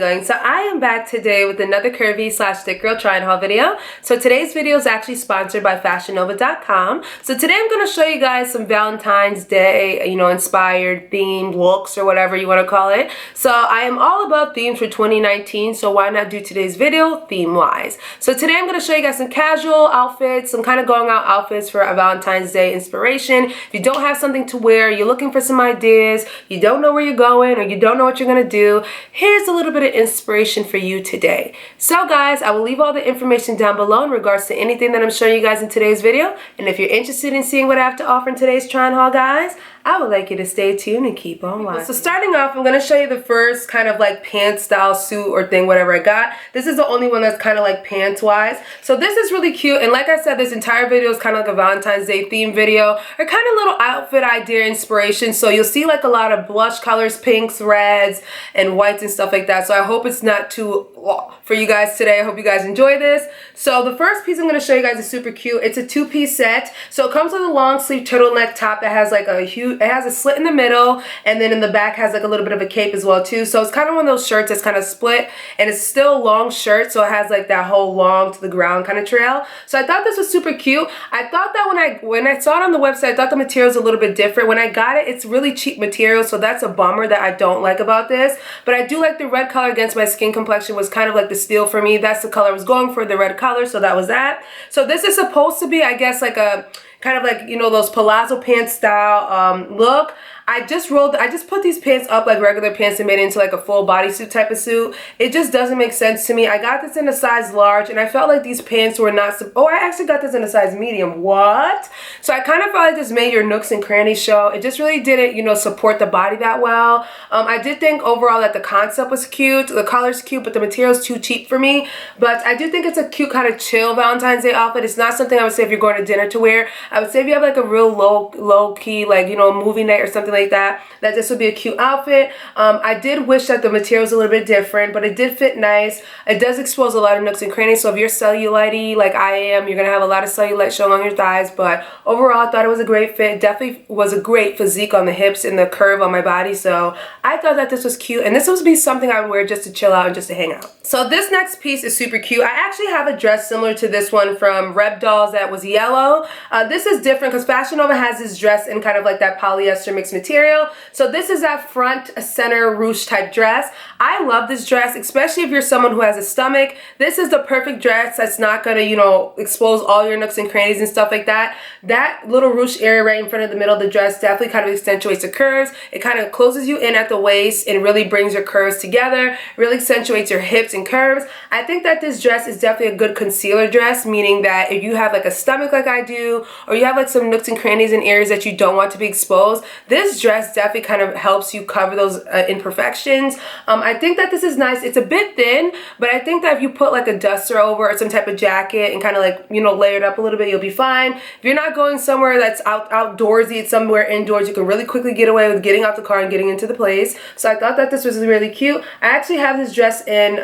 going? So I am back today with another curvy / thick girl try and haul video. So today's video is actually sponsored by fashionnova.com. So today I'm going to show you guys some Valentine's Day, inspired themed looks or whatever you want to call it. So I am all about themes for 2019, so why not do today's video theme wise. So today I'm going to show you guys some casual outfits, some kind of going out outfits for a Valentine's Day inspiration. If you don't have something to wear, you're looking for some ideas, you don't know where you're going, or you don't know what you're going to do, here's a little bit of inspiration for you today. So guys, I will leave all the information down below in regards to anything that I'm showing you guys in today's video. And if you're interested in seeing what I have to offer in today's try and haul, guys, I would like you to stay tuned and keep on watching. So starting off, I'm going to show you the first kind of like pants style suit or thing, whatever I got. This is the only one that's kind of like pants wise. So this is really cute. And like I said, this entire video is kind of like a Valentine's Day theme video or kind of little outfit idea inspiration. So you'll see like a lot of blush colors, pinks, reds, and whites and stuff like that. So I hope it's not too for you guys today. I hope you guys enjoy this. So the first piece I'm going to show you guys is super cute. It's a two-piece set. So it comes with a long sleeve turtleneck top that has like a huge, it has a slit in the middle, and then in the back has like a little bit of a cape as well too. So it's kind of one of those shirts that's kind of split, and it's still a long shirt, so it has like that whole long to the ground kind of trail. So I thought this was super cute. I thought that when I saw it on the website, I thought the material was a little bit different. When I got it, it's really cheap material, so that's a bummer that I don't like about this. But I do like the red color against my skin complexion was kind of like the steal for me. That's the color I was going for, the red color, so that was that. So this is supposed to be, I guess, like a kind of like, those palazzo pants style look. I just put these pants up like regular pants and made it into like a full bodysuit type of suit. It just doesn't make sense to me. I got this in a size large, and I felt like these pants were not, oh, I actually got this in a size medium. What? So I kind of felt like this made your nooks and crannies show. It just really didn't, support the body that well. I did think overall that the concept was cute. The color's cute, but the material's too cheap for me. But I do think it's a cute kind of chill Valentine's Day outfit. It's not something I would say if you're going to dinner to wear. I would say if you have like a real low key, like, movie night or something like that this would be a cute outfit. I did wish that the material was a little bit different, but it did fit nice. It does expose a lot of nooks and crannies, so if you're cellulite-y like I am, you're going to have a lot of cellulite showing on your thighs, but overall I thought it was a great fit. It definitely was a great physique on the hips and the curve on my body, so I thought that this was cute, and this would be something I would wear just to chill out and just to hang out. So this next piece is super cute. I actually have a dress similar to this one from Reb Dolls that was yellow. This is different because Fashion Nova has this dress in kind of like that polyester mixed material. So this is that front center ruche type dress. I love this dress, especially if you're someone who has a stomach. This is the perfect dress that's not gonna, expose all your nooks and crannies and stuff like that. That little ruche area right in front of the middle of the dress definitely kind of accentuates the curves. It kind of closes you in at the waist and really brings your curves together, really accentuates your hips and curves. I think that this dress is definitely a good concealer dress, meaning that if you have like a stomach like I do, or you have like some nooks and crannies in areas that you don't want to be exposed, this dress definitely kind of helps you cover those imperfections. I think that this is nice. It's a bit thin, but I think that if you put like a duster over or some type of jacket and kind of like, layer it up a little bit, you'll be fine. If you're not going somewhere that's outdoorsy, it's somewhere indoors, you can really quickly get away with getting out the car and getting into the place. So I thought that this was really cute. I actually have this dress in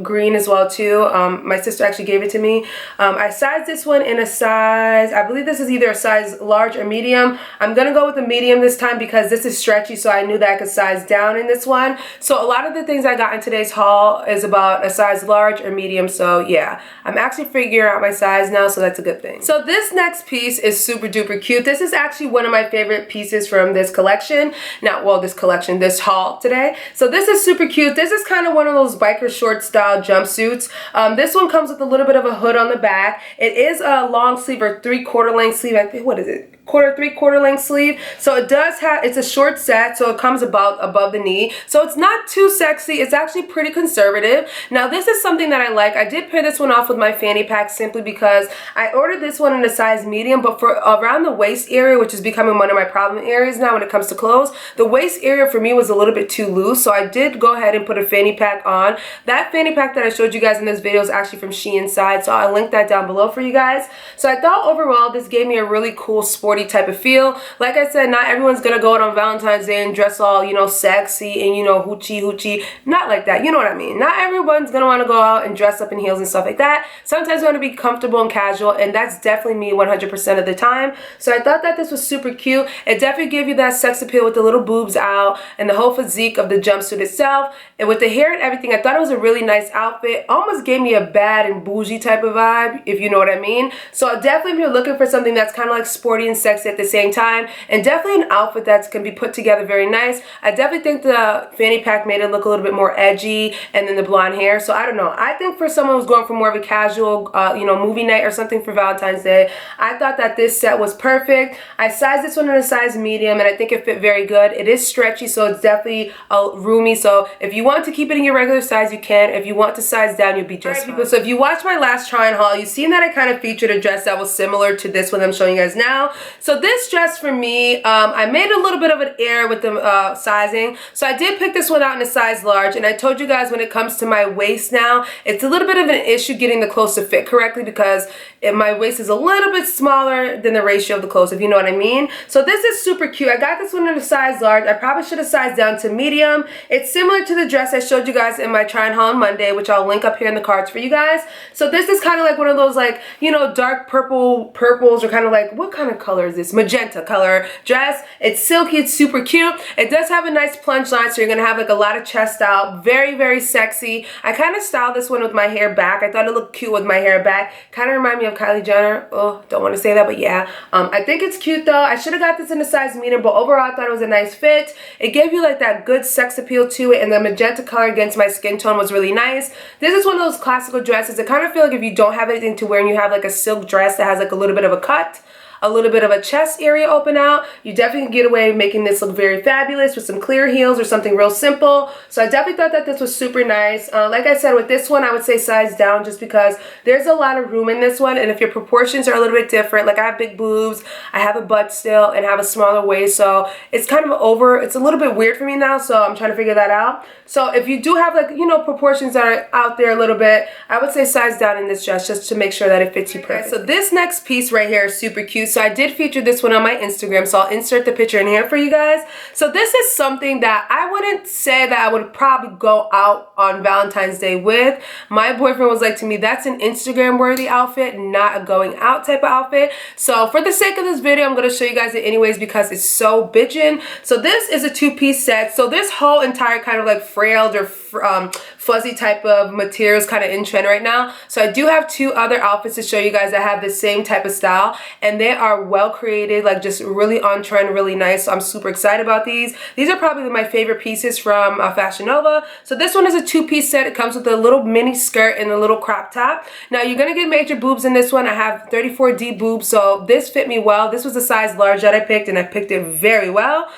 green as well too. My sister actually gave it to me. I sized this one in a size, I believe this is either a size large or medium. I'm gonna go with the medium this time because this is stretchy, so I knew that I could size down in this one. So a lot of the things I got in today's haul is about a size large or medium, so yeah, I'm actually figuring out my size now, so that's a good thing. So this next piece is super duper cute. This is actually one of my favorite pieces from this collection. This haul today. So this is super cute. This is kind of one of those biker short style jumpsuits. This one comes with a little bit of a hood on the back. It is a long sleeve or 3/4 length sleeve. I think, what is it? 3/4 length sleeve. So it does have, it's a short set, so it comes about above the knee. So it's not too sexy. It's actually pretty conservative. Now this is something that I like. I did pair this one off with my fanny pack simply because I ordered this one in a size medium, but for around the waist area, which is becoming one of my problem areas now when it comes to clothes, the waist area for me was a little bit too loose, so I did go ahead and put a fanny pack on. That fanny pack that I showed you guys in this video is actually from She Inside, so I'll link that down below for you guys. So I thought overall this gave me a really cool sport sporty type of feel. Like I said, not everyone's gonna go out on Valentine's Day and dress all, you know, sexy and, you know, hoochie. Not like that, you know what I mean. Not everyone's gonna wanna go out and dress up in heels and stuff like that. Sometimes you wanna be comfortable and casual, and that's definitely me 100% of the time. So I thought that this was super cute. It definitely gave you that sex appeal with the little boobs out and the whole physique of the jumpsuit itself. And with the hair and everything, I thought it was a really nice outfit. Almost gave me a bad and bougie type of vibe, if you know what I mean. So definitely if you're looking for something that's kind of like sporty and sexy at the same time, and definitely an outfit that's going to be put together very nice. I definitely think the fanny pack made it look a little bit more edgy, and then the blonde hair. So I don't know. I think for someone who's going for more of a casual, you know, movie night or something for Valentine's Day, I thought that this set was perfect. I sized this one in a size medium, and I think it fit very good. It is stretchy, so it's definitely roomy. So if you want to keep it in your regular size, you can. If you want to size down, you'll be just fine. So if you watched my last try-on haul, you've seen that I kind of featured a dress that was similar to this one I'm showing you guys now. So this dress for me, I made a little bit of an error with the sizing. So I did pick this one out in a size large, and I told you guys when it comes to my waist now, it's a little bit of an issue getting the clothes to fit correctly because my waist is a little bit smaller than the ratio of the clothes, if you know what I mean. So this is super cute. I got this one in a size large. I probably should have sized down to medium. It's similar to the dress I showed you guys in my try-on haul on Monday, which I'll link up here in the cards for you guys. So this is kind of like one of those, like, you know, dark purples, or kind of like, what kind of color is this? Magenta color dress. It's silky. It's super cute. It does have a nice plunge line, so you're going to have like a lot of chest out. Very, very sexy. I kind of styled this one with my hair back. I thought it looked cute with my hair back. Kind of remind me of Kylie Jenner. Oh, don't want to say that, but yeah. I think it's cute though. I should have got this in a size medium, but overall I thought it was a nice fit. It gave you like that good sex appeal to it, and the magenta color against my skin tone was really nice. This is one of those classical dresses. I kind of feel like if you don't have anything to wear and you have like a silk dress that has like a little bit of a cut, a little bit of a chest area open out, you definitely can get away making this look very fabulous with some clear heels or something real simple. So I definitely thought that this was super nice. Like I said, with this one I would say size down, just because there's a lot of room in this one, and if your proportions are a little bit different, like I have big boobs, I have a butt still, and have a smaller waist, so it's kind of it's a little bit weird for me now, so I'm trying to figure that out. So if you do have, like, you know, proportions that are out there a little bit, I would say size down in this dress just to make sure that it fits you perfect. So this next piece right here is super cute. So I did feature this one on my Instagram, so I'll insert the picture in here for you guys. So this is something that I wouldn't say that I would probably go out on Valentine's Day with. My boyfriend was like to me, that's an Instagram worthy outfit, not a going out type of outfit. So for the sake of this video, I'm going to show you guys it anyways because it's so bitchin'. So this is a two-piece set. So this whole entire kind of like frailed or fuzzy type of materials kind of in trend right now. So I do have two other outfits to show you guys that have the same type of style, and they are well created, like just really on trend, really nice. So I'm super excited about these. These are probably my favorite pieces from Fashion Nova. So this one is a two-piece set. It comes with a little mini skirt and a little crop top. Now you're gonna get major boobs in this one. I have 34D boobs, so this fit me well. This was a size large that I picked, and I picked it very well.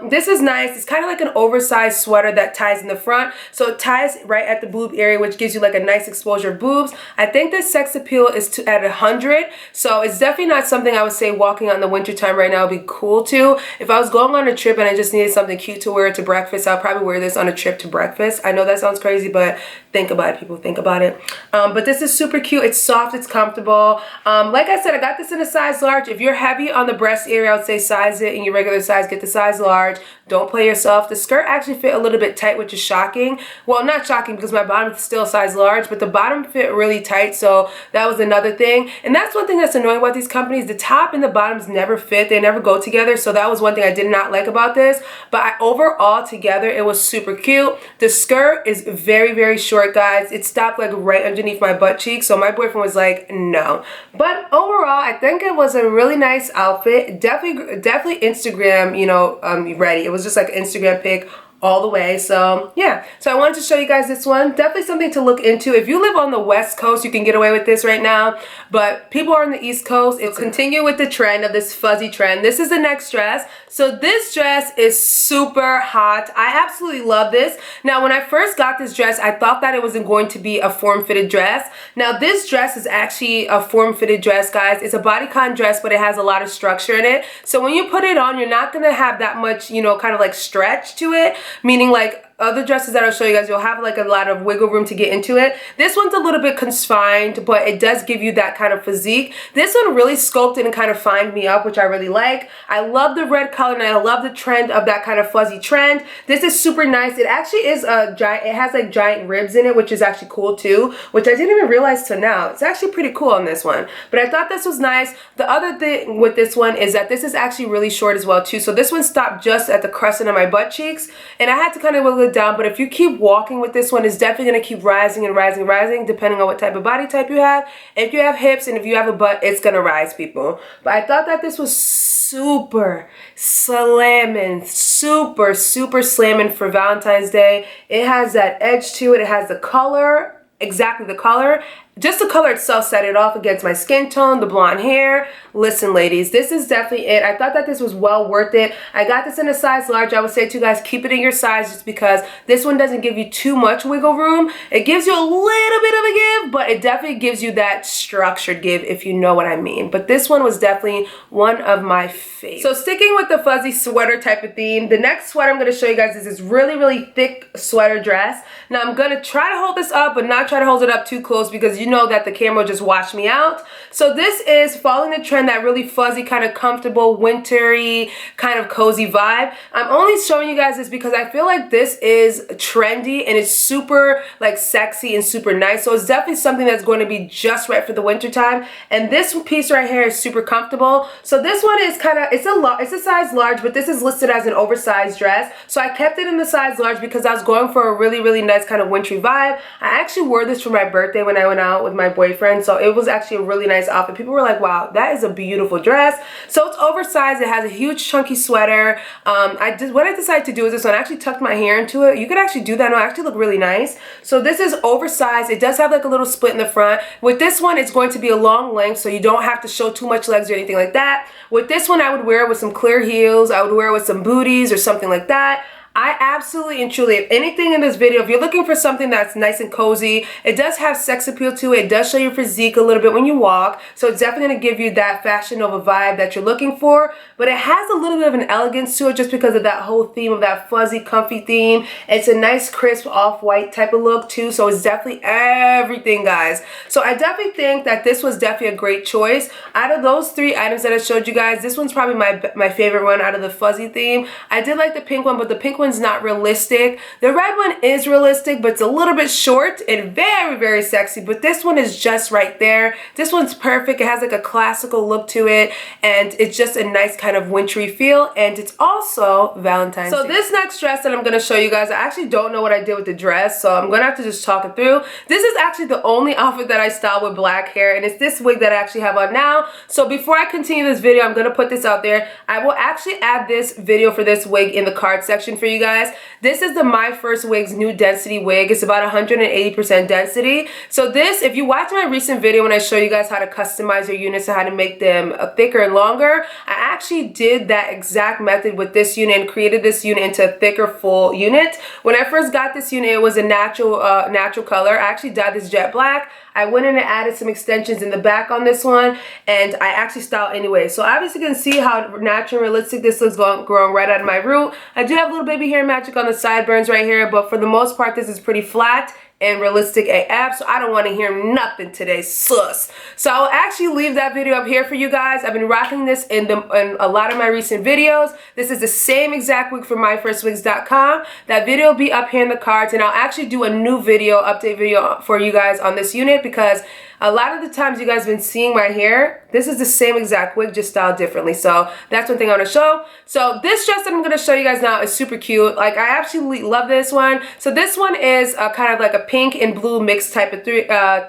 This is nice. It's kind of like an oversized sweater that ties in the front, so it ties right at the boob area, which gives you like a nice exposure of boobs. I think this sex appeal is at 100, so it's definitely not something I would say walking out in the winter time right now would be cool to. If I was going on a trip and I just needed something cute to wear to breakfast, I'll probably wear this on a trip to breakfast. I know that sounds crazy, but think about it, people. Think about it. But this is super cute. It's soft. It's comfortable. Like I said, I got this in a size large. If you're heavy on the breast area, I would say size it in your regular size. Get the size large. Don't play yourself. The skirt actually fit a little bit tight, which is shocking. Well, not shocking because my bottom is still size large, but the bottom fit really tight, so that was another thing. And that's one thing that's annoying about these companies. The top and the bottoms never fit. They never go together, so that was one thing I did not like about this. But overall together, it was super cute. The skirt is very, very short, guys. It stopped like right underneath my butt cheek, so my boyfriend was like, no. But overall, I think it was a really nice outfit. Definitely Instagram, you know, ready. It was just like an Instagram pic all the way. So yeah, so I wanted to show you guys this one. Definitely something to look into. If you live on the West Coast, you can get away with this right now, but people are on the East Coast. It's continue with the trend of this fuzzy trend. This is the next dress. So this dress is super hot. I absolutely love this. Now when I first got this dress, I thought that it wasn't going to be a form-fitted dress. Now this dress is actually a form-fitted dress, guys. It's a bodycon dress, but it has a lot of structure in it. So when you put it on, you're not gonna have that much, you know, kind of like stretch to it, meaning like other dresses that I'll show you guys, you'll have like a lot of wiggle room to get into it. This one's a little bit confined, but it does give you that kind of physique. This one really sculpted and kind of fined me up, which I really like. I love the red color and I love the trend of that kind of fuzzy trend. This is super nice. It actually is a giant, it has like giant ribs in it, which is actually cool too, which I didn't even realize till now. It's actually pretty cool on this one, but I thought this was nice. The other thing with this one is that this is actually really short as well too. So this one stopped just at the crescent of my butt cheeks, and I had to kind of wiggle it down, but if you keep walking with this one, it's definitely going to keep rising and rising and rising depending on what type of body type you have. If you have hips and if you have a butt, it's going to rise, people. But I thought that this was super slamming, super slamming for Valentine's Day. It has that edge to it. It has the color, exactly the color. Just the color itself set it off against my skin tone, the blonde hair. Listen, ladies, this is definitely it. I thought that this was well worth it. I got this in a size large. I would say to you guys, keep it in your size just because this one doesn't give you too much wiggle room. It gives you a little bit of a give, but it definitely gives you that structured give, if you know what I mean. But this one was definitely one of my favorites. So sticking with the fuzzy sweater type of theme, the next sweater I'm going to show you guys is this really thick sweater dress. Now I'm going to try to hold this up, but not try to hold it up too close because you know that the camera just washed me out. So this is following the trend, that really fuzzy, kind of comfortable, wintry, kind of cozy vibe. I'm only showing you guys this because I feel like this is trendy and it's super like sexy and super nice. So it's definitely something that's going to be just right for the winter time. And this piece right here is super comfortable. So this one is kind of, it's a size large, but this is listed as an oversized dress. So I kept it in the size large because I was going for a really nice kind of wintry vibe. I actually wore this for my birthday when I went out with my boyfriend, so it was actually a really nice outfit. People were like, wow, that is a beautiful dress. So it's oversized. It has a huge chunky sweater. What I decided to do is this one. I actually tucked my hair into it. You could actually do that. No, it actually look really nice. So this is oversized. It does have like a little split in the front. With this one, it's going to be a long length, so you don't have to show too much legs or anything like that. With this one, I would wear it with some clear heels. I would wear it with some booties or something like that. I absolutely and truly, if anything in this video, if you're looking for something that's nice and cozy, it does have sex appeal to it. It does show your physique a little bit when you walk. So it's definitely going to give you that Fashion Nova vibe that you're looking for. But it has a little bit of an elegance to it just because of that whole theme of that fuzzy, comfy theme. It's a nice, crisp, off-white type of look too. So it's definitely everything, guys. So I definitely think that this was definitely a great choice. Out of those three items that I showed you guys, this one's probably my favorite one out of the fuzzy theme. I did like the pink one, but the pink one's not realistic. The red one is realistic, but it's a little bit short and very sexy. But this one is just right there. This one's perfect. It has like a classical look to it, and it's just a nice kind of wintry feel, and it's also Valentine's Day. So this next dress that I'm going to show you guys, I actually don't know what I did with the dress, so I'm going to have to just talk it through. This is actually the only outfit that I styled with black hair, and it's this wig that I actually have on now. So before I continue this video, I'm going to put this out there. I will actually add this video for this wig in the card section for you guys. This is the Myfirstwig's new density wig. It's about 180% density. So this, if you watch my recent video when I show you guys how to customize your units and how to make them thicker and longer, I actually did that exact method with this unit and created this unit into a thicker, full unit. When I first got this unit, it was a natural color. I actually dyed this jet black. I went in and added some extensions in the back on this one, and I actually styled anyway. So obviously you can see how natural and realistic this looks growing right out of my root. I do have a little baby hair magic on the sideburns right here, but for the most part, this is pretty flat and realistic AF, so I don't want to hear nothing today, sus. So I'll actually leave that video up here for you guys. I've been rocking this in a lot of my recent videos. This is the same exact wig from myfirstwigs.com. That video will be up here in the cards, and I'll actually do a new video, update video for you guys on this unit, because a lot of the times you guys have been seeing my hair, this is the same exact wig, just styled differently. So that's one thing I want to show. So this dress that I'm going to show you guys now is super cute. Like, I absolutely love this one. So this one is kind of like a pink and blue mixed type of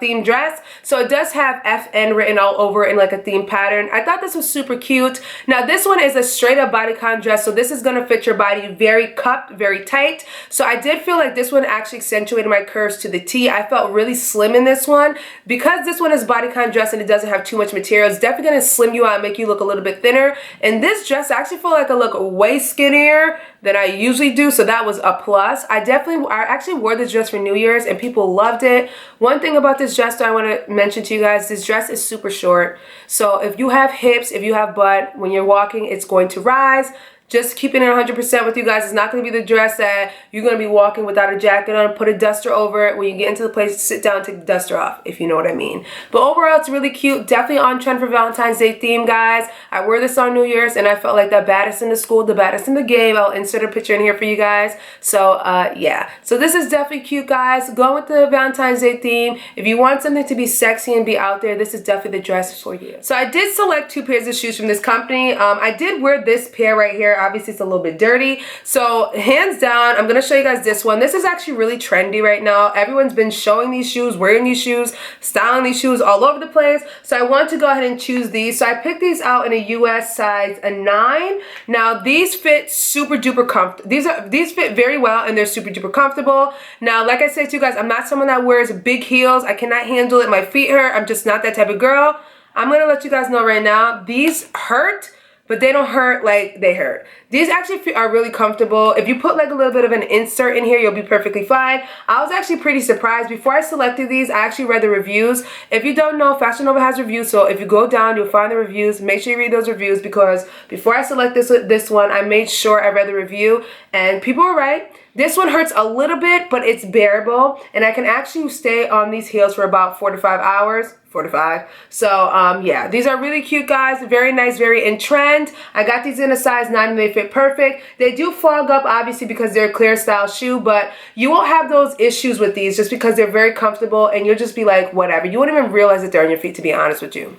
theme dress. So it does have FN written all over it in like a theme pattern. I thought this was super cute. Now this one is a straight up bodycon dress. So this is going to fit your body very cupped, very tight. So I did feel like this one actually accentuated my curves to the T. I felt really slim in this one. Because this one is bodycon dress and it doesn't have too much material, it's definitely going to slim you out and make you look a little bit thinner. And this dress, I actually feel like I look way skinnier than I usually do, so that was a plus. I actually wore this dress for New Year's and people loved it. One thing about this dress that I want to mention to you guys, this dress is super short. So if you have hips, if you have butt, when you're walking, it's going to rise. Just keeping it 100% with you guys. It's not going to be the dress that you're going to be walking without a jacket on. Put a duster over it. When you get into the place, sit down, take the duster off, if you know what I mean. But overall, it's really cute. Definitely on trend for Valentine's Day theme, guys. I wear this on New Year's, and I felt like the baddest in the school, the baddest in the game. I'll insert a picture in here for you guys. So, yeah. So this is definitely cute, guys. Go with the Valentine's Day theme. If you want something to be sexy and be out there, this is definitely the dress for you. So I did select 2 pairs of shoes from this company. I did wear this pair right here. Obviously, it's a little bit dirty. So hands down, I'm going to show you guys this one. This is actually really trendy right now. Everyone's been showing these shoes, wearing these shoes, styling these shoes all over the place. So I want to go ahead and choose these. So I picked these out in a US size a 9. Now these fit super duper comfortable. These fit very well and they're super duper comfortable. Now, like I said to you guys, I'm not someone that wears big heels. I cannot handle it. My feet hurt. I'm just not that type of girl. I'm going to let you guys know right now, these hurt, but they don't hurt like they hurt. These actually are really comfortable. If you put like a little bit of an insert in here, you'll be perfectly fine. I was actually pretty surprised. Before I selected these, I actually read the reviews. If you don't know, Fashion Nova has reviews, so if you go down, you'll find the reviews. Make sure you read those reviews because before I select this one, I made sure I read the review and people were right. This one hurts a little bit, but it's bearable, and I can actually stay on these heels for about 4 to 5 hours. 4 to 5. So, yeah, these are really cute, guys. Very nice, very in trend. I got these in a size 9 and they fit perfect. They do fog up, obviously, because they're a clear style shoe, but you won't have those issues with these just because they're very comfortable, and you'll just be like, whatever. You won't even realize that they're on your feet, to be honest with you.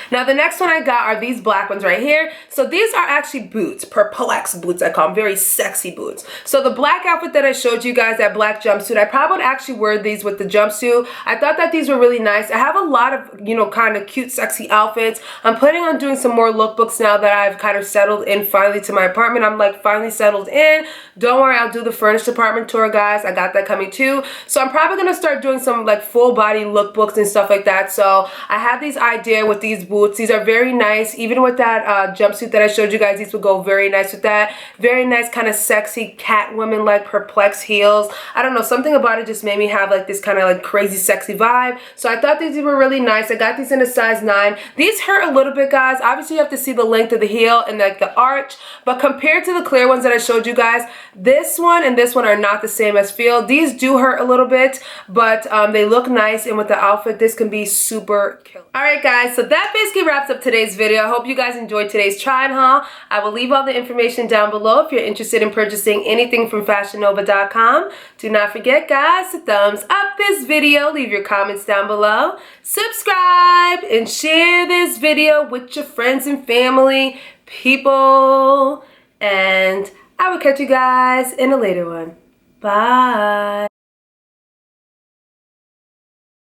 Now the next one I got are these black ones right here. So these are actually boots, perplex boots I call them, very sexy boots. So the black outfit that I showed you guys, that black jumpsuit, I probably would actually wear these with the jumpsuit. I thought that these were really nice. I have a lot of, you know, kind of cute, sexy outfits. I'm planning on doing some more lookbooks now that I've kind of settled in finally to my apartment. I'm like finally settled in. Don't worry, I'll do the furnished apartment tour, guys. I got that coming too. So I'm probably going to start doing some like full body lookbooks and stuff like that. So I have these idea with these boots. These are very nice. Even with that jumpsuit that I showed you guys, these would go very nice with that. Very nice, kind of sexy Catwoman like perplex heels. I don't know, something about it just made me have like this kind of like crazy sexy vibe. So I thought these were really nice. I got these in a size 9. These hurt a little bit, guys. Obviously you have to see the length of the heel and like the arch, but compared to the clear ones that I showed you guys, this one and this one are not the same as feel. These do hurt a little bit, but they look nice, and with the outfit this can be super killer. Alright guys, so that basically wraps up today's video. I hope you guys enjoyed today's try and haul. I will leave all the information down below if you're interested in purchasing anything from fashionnova.com. Do not forget, guys, to thumbs up this video, leave your comments down below, subscribe, and share this video with your friends and family, people, and I will catch you guys in a later one. Bye.